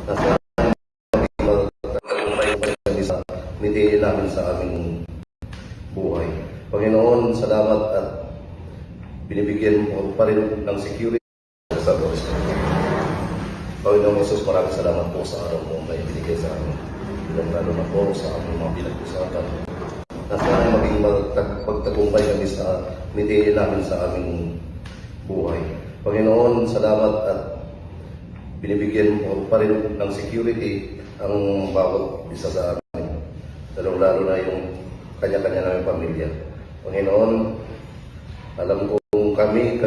na sana sa mitihin namin sa aming buhay. Panginoon, salamat at binibigyan mo pa rin ng security sa Diyos. Panginoon Jesus, maraming salamat po sa araw mo na ibinigay sa amin. Lalo na po sa aming mga pinag-usapan. Na sana maging pagtagumpay kami sa mitihin namin sa aming buhay. Panginoon, salamat at binibigyan mo pa rin ng security ang bawat isa sa amin. Lalo na yung kanya-kanya naming pamilya. Panginoon, alam kong kami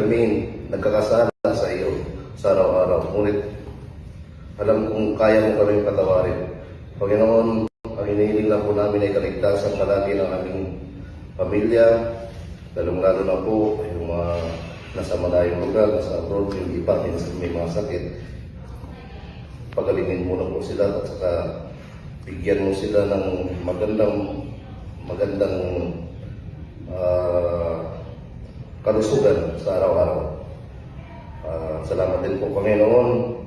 nagkakasala sa iyo sa araw-araw. Ngunit alam kong kaya mo kami patawarin. Panginoon, ang hinihiling lang po namin ay kaligtasan palagi ng aming pamilya. Lalo na po yung mga nasa malayong lugar, nasa abroad, yung iba, may mga sakit. Pagalingin mo na po sila at saka bigyan mo sila ng magandang kalusugan sa araw-araw. Salamat din po, Panginoon,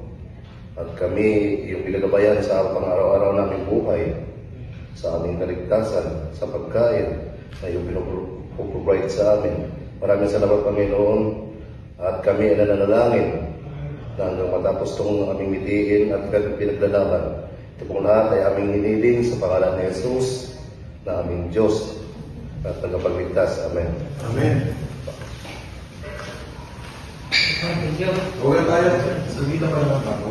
at kami yung pinagabayan sa pang-araw-araw naming buhay, sa aming kaligtasan, sa pagkain na yung pinuprovide sa amin. Maraming salamat, Panginoon, at kami ay nananalangin na hanggang matapos itong aming mitihin at pinaglalaban. Ito pong lahat ay aming hiniling sa pangalan ni Jesus na aming Diyos at tagapagligtas. Amen. Amen. Thank you. Okay tayo. Sabihin na pa naman ako.